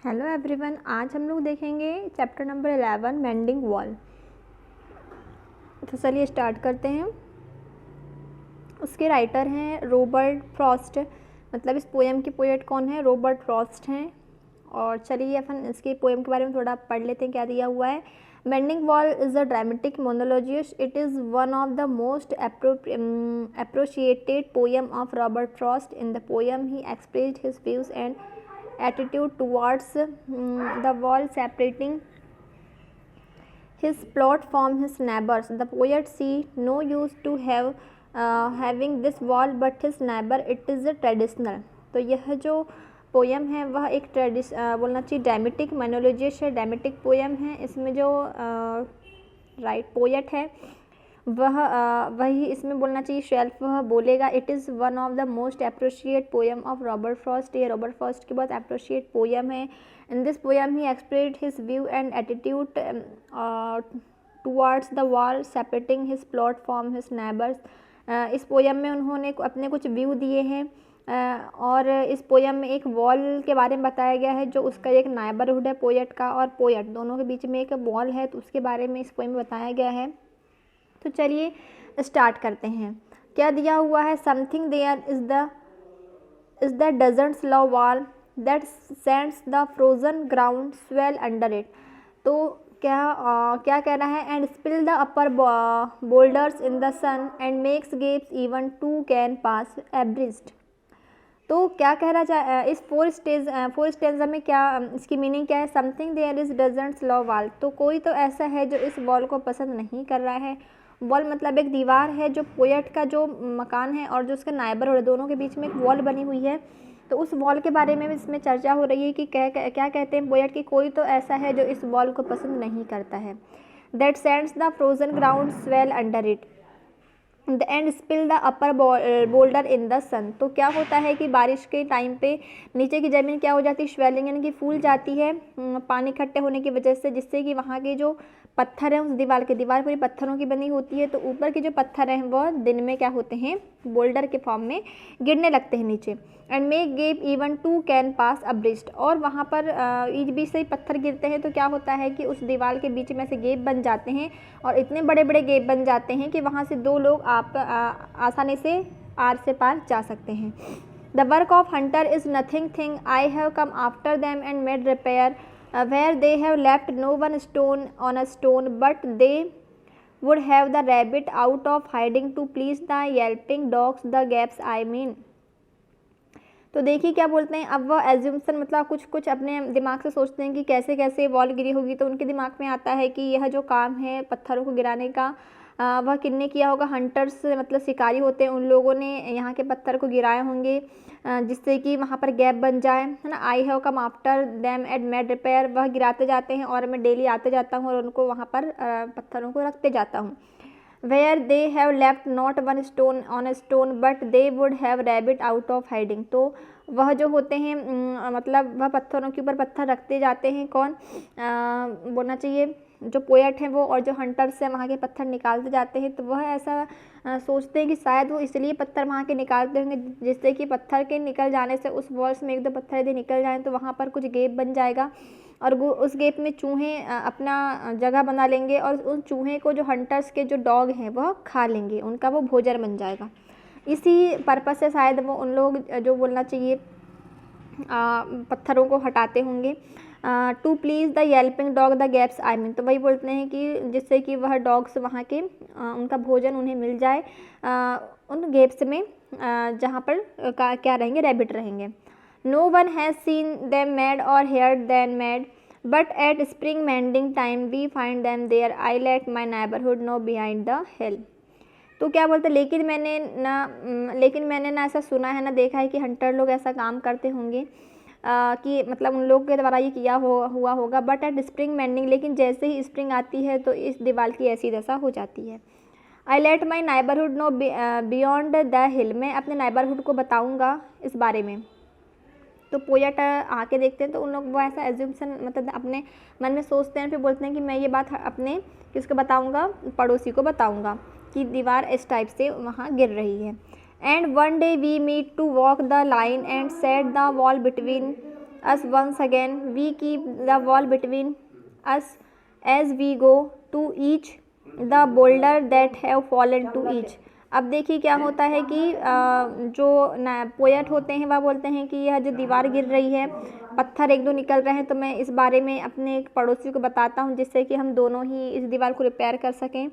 Hello everyone, आज हम लोग देखेंगे चैप्टर नंबर 11 मेंडिंग वॉल। तो चलिए स्टार्ट करते हैं। उसके राइटर हैं रॉबर्ट फ्रॉस्ट, मतलब इस पोएम के पोएट कौन है? रॉबर्ट फ्रॉस्ट हैं। और चलिए अपन इसके पोएम के बारे में थोड़ा पढ़ लेते हैं क्या दिया हुआ है। Mending Wall is a dramatic monologue. It is one of the most appreciated poem of Robert Frost. In the poem, he expressed his views and attitude towards the wall separating his plot from his neighbors. The poet see no use to having this wall but his neighbor. It is a traditional. तो यह जो poem है वह एक बोलना चाहिए dramatic मोनोलॉजिस्ट है, dramatic poem है। इसमें जो पोएट है वही इसमें बोलना चाहिए शेल्फ, वह बोलेगा। It is one of the most appreciate poem of Robert Frost. ये रॉबर्ट फ्रॉस्ट की बहुत अप्रिशिएट पोएम है. In this poem he expressed his view and attitude towards the wall separating his plot from his neighbours. इस poem में उन्होंने अपने कुछ view दिए हैं और इस पोएम में एक वॉल के बारे में बताया गया है जो उसका एक नाइबरहुड है पोएट का, और पोएट दोनों के बीच में एक वॉल है, तो उसके बारे में इस पोएम में बताया गया है. तो चलिए स्टार्ट करते हैं. क्या दिया हुआ है? Something there is the doesn't love wall that sends the frozen ground swell under it. तो क्या कह रहा है? And spill the upper boulders in the sun and makes gaps even two can pass abreast. तो क्या कह रहा इस फोर स्टेंजा में क्या इसकी मीनिंग क्या है? Something there is doesn't love wall. तो कोई तो ऐसा है जो इस वॉल को पसंद नहीं कर रहा है. वॉल मतलब एक दीवार है जो पोएट का जो मकान है और जो उसका नाइबरहुड है, दोनों के बीच में एक वॉल बनी हुई है. तो उस वॉल के बारे में इसमें चर्चा हो रही है कि क्या कहते हैं पोएट कि कोई तो ऐसा है जो इस वॉल को पसंद नहीं करता है. That sends the frozen ground swell under it and spill the upper boulder in the sun. तो क्या होता है कि बारिश के टाइम पे नीचे की ज़मीन क्या हो जाती है? स्वेलिंग यानी कि फूल जाती है पानी इकट्ठे होने की वजह से, जिससे कि वहाँ के जो पत्थर हैं उस दीवार पूरी पत्थरों की बनी होती है. तो ऊपर के जो पत्थर हैं वह दिन में क्या होते हैं? बोल्डर के फॉर्म में गिरने लगते हैं नीचे. And make gap even two can pass abreast. और वहाँ पर बीच से ही पत्थर गिरते हैं तो क्या होता है कि उस दीवार के बीच में से गेप बन जाते हैं और इतने बड़े बड़े गेप बन जाते हैं कि वहाँ से दो लोग आसानी से आर से पार जा सकते हैं. The work of Hunter is nothing thing I have come after them and made repair where they have left no one stone on a stone, but they would have the rabbit out of hiding to please the yelping dogs, the gaps I mean. तो देखिए क्या बोलते हैं. अब वह एज्यूम्सन मतलब कुछ अपने दिमाग से सोचते हैं कि कैसे कैसे वॉल गिरी होगी. तो उनके दिमाग में आता है कि यह जो काम है पत्थरों को गिराने का वह किसने किया होगा? हंटर्स मतलब शिकारी होते हैं, उन लोगों ने यहाँ के पत्थर को गिराए होंगे जिससे कि वहाँ पर गैप बन जाए, है ना. I have come after them and made repair. वह गिराते जाते हैं और मैं डेली आते जाता हूँ और उनको वहाँ पर पत्थरों को रखते जाता हूँ. Where they have left not one stone on a stone but they would have rabbit out of hiding. तो वह जो होते हैं मतलब वह पत्थरों के ऊपर पत्थर रखते जाते हैं. कौन बोलना चाहिए? जो पोएट हैं वो, और जो हंटर्स हैं वहाँ के पत्थर निकालते जाते हैं. तो वह ऐसा सोचते हैं कि शायद वो इसलिए पत्थर वहाँ के निकालते होंगे जिससे कि पत्थर के निकल जाने से उस वॉल्स में एक दो पत्थर यदि निकल जाएँ तो वहाँ पर कुछ गेप बन जाएगा और वो उस गेप में चूहे अपना जगह बना लेंगे और उन चूहे को जो हंटर्स के जो डॉग हैं वह खा लेंगे, उनका वो भोजन बन जाएगा. इसी पर्पस से शायद वो उन लोग जो बोलना चाहिए पत्थरों को हटाते होंगे. To please the yelping dog the gaps I mean. तो वही बोलते हैं कि जिससे कि वह डॉग्स वहाँ के उनका भोजन उन्हें मिल जाए उन गैप्स में जहाँ पर क्या रहेंगे? रैबिट रहेंगे. No one has seen them made or heard them made but at spring mending time we find them there. I let my neighbourhood know behind the hill. तो क्या बोलते हैं? लेकिन मैंने ना ऐसा सुना है ना देखा है कि हंटर लोग ऐसा काम करते होंगे कि मतलब उन लोगों के द्वारा ये किया हुआ होगा. बट एट स्प्रिंग मेंडिंग, लेकिन जैसे ही स्प्रिंग आती है तो इस दीवार की ऐसी दशा हो जाती है. I let my neighbourhood know beyond the hill. मैं अपने नाइबरहुड को बताऊँगा इस बारे में. तो पोएट आके देखते हैं तो उन लोग वो ऐसा एज्यूम्सन मतलब अपने मन में सोचते हैं, फिर बोलते हैं कि मैं ये बात अपने किसको बताऊँगा? पड़ोसी को बताऊँगा कि दीवार इस टाइप से वहाँ गिर रही है. And one day we meet to walk the line and set the wall between us once again, we keep the wall between us as we go to each the boulder that have fallen to each. अब देखिए क्या होता है कि जो poet होते हैं वह बोलते हैं कि यह जो दीवार गिर रही है, पत्थर एक दो निकल रहे हैं, तो मैं इस बारे में अपने एक पड़ोसी को बताता हूँ जिससे कि हम दोनों ही इस दीवार को रिपेयर कर सकें।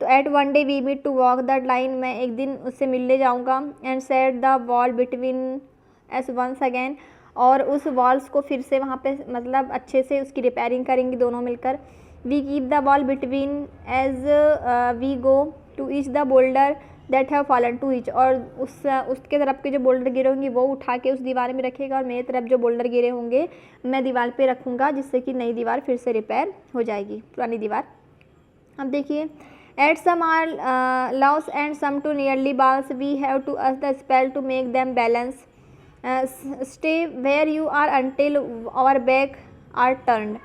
तो at one day we meet to walk that line, मैं एक दिन उससे मिलने जाऊँगा। And set the wall between us once again, और उस वॉल्स को फिर से वहाँ पे मतलब अच्छे से उसकी रिपेयरिंग करेंगे दोनों मिलकर। We keep the wall between as we go to each the boulder that have fallen to each, और उसके तरफ के जो बोल्डर गिरे होंगे वो उठा के उस दीवार में रखेगा, और मेरी तरफ जो बोल्डर गिरे होंगे मैं दीवार पे रखूँगा, जिससे कि नई दीवार फिर से रिपेयर हो जाएगी, पुरानी दीवार। अब देखिए, at some are loves and some to nearly balls, we have to us the spell to make them balance, stay where you are until our back are turn,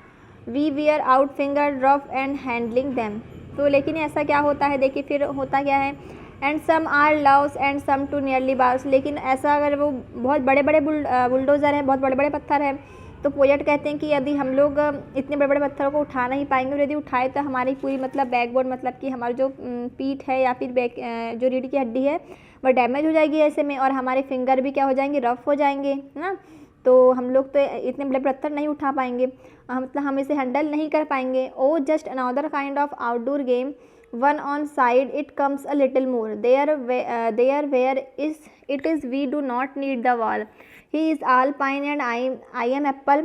we wear out finger rough and handling them. तो लेकिन ऐसा क्या होता है, देखिए फिर होता क्या है, and some are loves and some to nearly bars, लेकिन ऐसा अगर वो बहुत बड़े बड़े बुलडोज़र हैं, बहुत बड़े बड़े पत्थर हैं, तो पोएट कहते हैं कि यदि हम लोग इतने बड़े बड़े पत्थरों को उठा नहीं पाएंगे, और यदि उठाए तो हमारी पूरी मतलब बैकबोन, मतलब कि हमारी जो पीठ है या फिर बैक जो रीढ़ की हड्डी है वह डैमेज हो जाएगी ऐसे में, और हमारे फिंगर भी क्या हो जाएंगे, रफ हो जाएंगे, है ना। तो हम लोग तो इतने बड़े पत्थर नहीं उठा पाएंगे, मतलब हम इसे हैंडल नहीं कर पाएंगे। Oh just another kind of outdoor game, one on side it comes a little more, there where is it is we do not need the wall, he is all pine and I am apple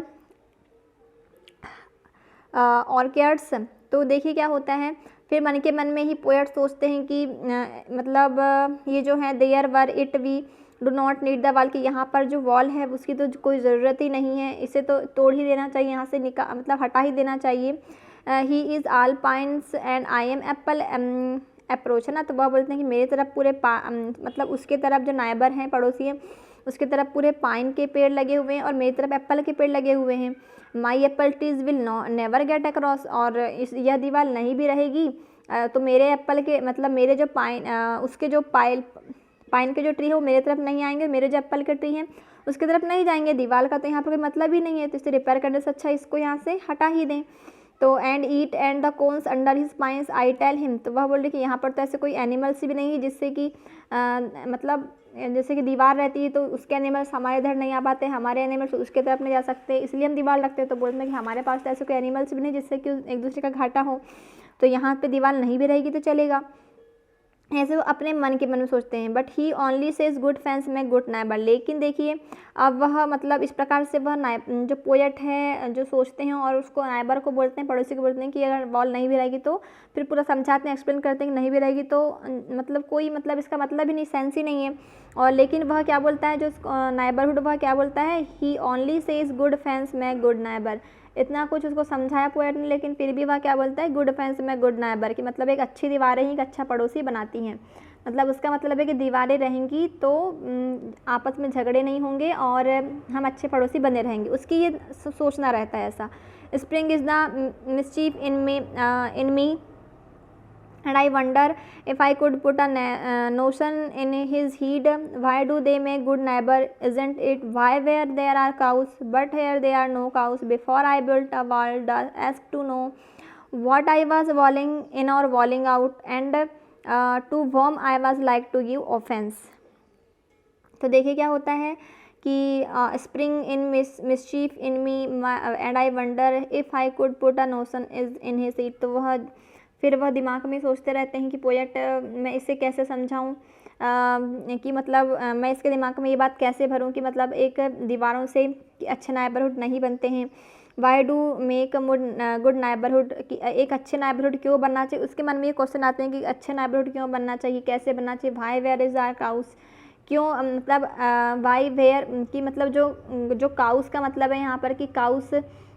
orchids। तो देखिए क्या होता है, फिर मन के मन में ही पोएट सोचते हैं कि मतलब ये जो है there where it we do not need the wall, कि यहाँ पर जो वॉल है उसकी तो कोई ज़रूरत ही नहीं है, इसे तो तोड़ ही देना चाहिए, यहाँ से मतलब हटा ही देना चाहिए। He is all pines and I am Apple approach, है ना। तो वह बोलते हैं कि मेरे तरफ पूरे मतलब उसके तरफ जो नाइबर हैं, पड़ोसी हैं, उसके तरफ पूरे पाइन के पेड़ लगे हुए हैं और मेरी तरफ एप्पल के पेड़ लगे हुए हैं। माई Apple trees will never get across, और यह दीवार नहीं भी रहेगी तो मेरे एप्पल के मतलब मेरे जो उसके जो पाइन के जो ट्री है वो मेरे तरफ नहीं आएंगे, मेरे जो एप्पल के ट्री हैं उसके तरफ नहीं जाएंगे। दीवार का तो यहाँ पर कोई मतलब ही नहीं है, तो इसे रिपेयर करने से अच्छा इसको यहाँ से हटा ही दें। तो and eat and the cones under his pines I tell him, तो वह बोल रही कि यहाँ पर तो ऐसे कोई एनिमल्स भी नहीं है जिससे कि मतलब जैसे कि दीवार रहती है तो उसके एनिमल्स हमारे इधर नहीं आ पाते, हमारे एनिमल्स उसके तरफ नहीं जा सकते, इसलिए हम दीवार रखते हैं। तो बोलते हैं कि हमारे पास तो ऐसे कोई एनिमल्स भी नहीं जिससे कि एक दूसरे का घाटा हो, तो यहाँ पे दीवार नहीं भी रहेगी तो चलेगा। ऐसे वो अपने मन के मन में सोचते हैं। But he only says good fans में गुड नाइबर, लेकिन देखिए अब वह मतलब इस प्रकार से वह जो पोएट है जो सोचते हैं और उसको नाइबर को बोलते हैं, पड़ोसी को बोलते हैं कि अगर वॉल नहीं भी रहेगी तो फिर पूरा समझाते हैं, एक्सप्लेन करते हैं कि नहीं भी रहेगी तो मतलब कोई मतलब इसका मतलब ही नहीं, सेंस ही नहीं है। और लेकिन वह क्या बोलता है जो नाइबरहुड, वह क्या बोलता है, ही ओनली सेज गुड फैंस में गुड नाइबर। इतना कुछ उसको समझाया पोएट ने, लेकिन फिर भी वह क्या बोलता है, गुड फैंस में गुड नाइबर, की मतलब एक अच्छी दीवारें ही एक अच्छा पड़ोसी बनाती हैं। मतलब उसका मतलब है कि दीवारें रहेंगी तो आपस में झगड़े नहीं होंगे और हम अच्छे पड़ोसी बने रहेंगे, उसकी ये सोचना रहता है ऐसा। Spring is the mischief in me and I wonder if I could put a notion in his head, why do they make good neighbor, isn't it why where there are cows, but here there are no cows, before I built a wall ask to know what I was walling in or walling out, and to whom I was like to give offense। तो देखिए क्या होता है कि spring in mischief in me and I wonder if I could put a notion is in his seat. तो वह दिमाग में सोचते रहते हैं कि पोएट मैं इसे कैसे समझाऊं कि मतलब मैं इसके दिमाग में ये बात कैसे भरूं कि मतलब एक दीवारों से अच्छे नाइबरहुड नहीं बनते हैं। Why do make good neighbourhood, कि एक अच्छे नाइबरहुड क्यों बनना चाहिए, उसके मन में ये क्वेश्चन आते हैं कि अच्छे नाइबरहुड क्यों बनना चाहिए, कैसे बनना चाहिए। Why where is are cows, क्यों मतलब वाई वेयर की मतलब जो काउस का मतलब है यहाँ पर कि काउस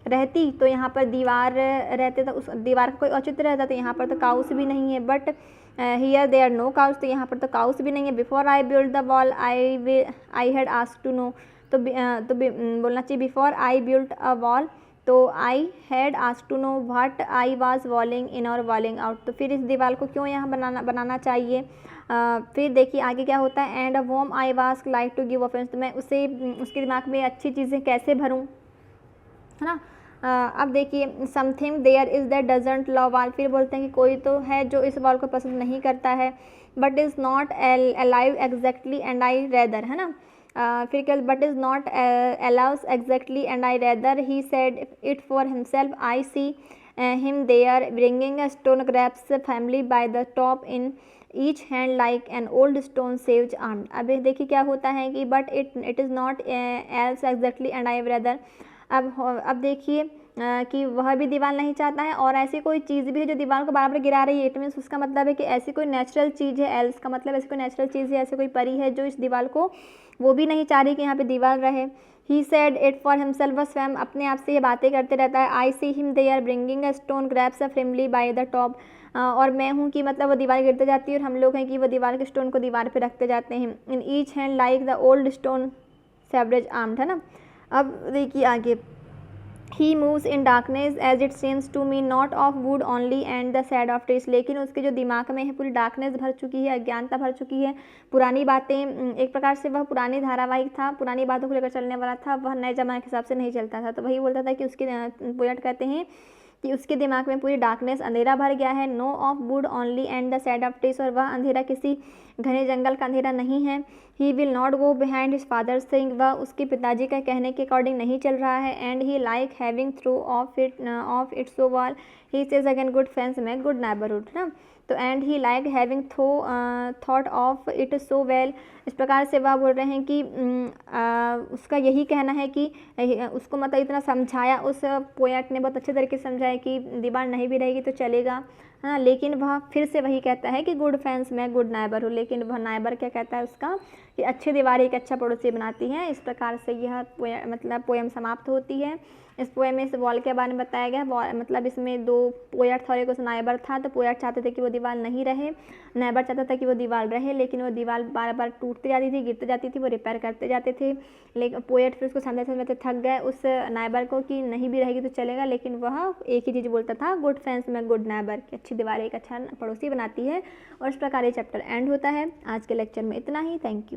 रहती तो यहाँ पर दीवार रहते तो उस दीवार का कोई औचित्य रहता, तो यहाँ पर तो काउस भी नहीं है। But here they are no cows, तो यहाँ पर तो काउस भी नहीं है। Before I build the wall I had asked to know, तो बोलना चाहिए before I build a wall, तो I had asked to know what I was walling in or walling out. तो फिर इस दीवार को क्यों यहाँ बनाना चाहिए। फिर देखिए आगे क्या होता है, and whom I was like to give offence, तो मैं उसके दिमाग में अच्छी चीज़ें कैसे भरूँ, है ना। अब देखिए something there is that doesn't love wall, फिर बोलते हैं कि कोई तो है जो इस वॉल को पसंद नहीं करता है, but is not alive exactly and I rather, है ना। फिर क्या, but is not allows exactly and I rather he said it for himself I see him there bringing a stone grasped firmly by the top in each hand like an old stone saved arm. अब देखिए क्या होता है कि but it is not elves exactly and I rather. अब देखिए कि वह भी दीवार नहीं चाहता है और ऐसी कोई चीज़ भी है जो दीवार को बराबर गिरा रही है। इट मीन्स उसका मतलब है कि ऐसी कोई नेचुरल चीज़ है, एल्स का मतलब ऐसी कोई नेचुरल चीज़ है, ऐसी कोई परी है जो इस दीवार को वो भी नहीं चाह रही कि यहाँ पे दीवार रहे। ही सेड इट फॉर हिमसेल्फ, वह स्वयं अपने आप से ये बातें करते रहता है। I see him they are bringing a stone grasps a firmly by the top, और मैं हूँ कि मतलब वो दीवार गिरते जाती है और हम लोग हैं कि वो दीवार के स्टोन को दीवार पे रखते जाते हैं। In each hand like the old stone सेवरेज आर्म्ड, है ना। अब देखिए आगे, he moves in darkness as it seems to me not of wood only and the shade of trees, लेकिन उसके जो दिमाग में है पूरी डार्कनेस भर चुकी है, अज्ञानता भर चुकी है, पुरानी बातें, एक प्रकार से वह पुरानी धारावाहिक था, पुरानी बातों को लेकर चलने वाला था, वह नए जमाने के हिसाब से नहीं चलता था। तो वही बोलता था कि उसके पोएट कहते हैं कि उसके दिमाग में पूरी डार्कनेस, अंधेरा भर गया है। No of wood only and the shade of trees, और वह अंधेरा किसी घने जंगल का अंधेरा नहीं है। He will not go behind his father's thing, वह उसके पिताजी का कहने के अकॉर्डिंग नहीं चल रहा है। And he like having through of it so wall, he says again good friends में गुड नेबरहुड, ना। तो and he like having thought of it so well, इस प्रकार से वह बोल रहे हैं कि उसका यही कहना है कि उसको मतलब इतना समझाया, उस पोएट ने बहुत अच्छे तरीके से समझाया कि दीवार नहीं भी रहेगी तो चलेगा, हाँ, लेकिन वह फिर से वही कहता है कि गुड फ्रेंड्स में गुड नाइबर हो, लेकिन वह नाइबर क्या कहता है उसका कि अच्छी दीवार एक अच्छा पड़ोसी बनाती है। इस प्रकार से यह मतलब पोएम समाप्त होती है। इस पोएम में इस वॉल के बारे में बताया गया, मतलब इसमें दो पोएट था और एक उस नाइबर था। तो पोएट चाहते थे कि वो दीवार नहीं रहे, नाइबर चाहता था कि वो दीवार रहे, लेकिन वो दीवार बार बार टूटती जाती थी, गिरती जाती थी, वो रिपेयर करते जाते थे। लेकिन पोएट फिर उसको समझते समझते थक गए उस नाइबर को कि नहीं भी रहेगी तो चलेगा, लेकिन वह एक ही चीज़ बोलता था, गुड फ्रेंड्स में गुड नाइबर, कि अच्छी दीवार एक अच्छा पड़ोसी बनाती है। और इस प्रकार ये चैप्टर एंड होता है। आज के लेक्चर में इतना ही। Thank you.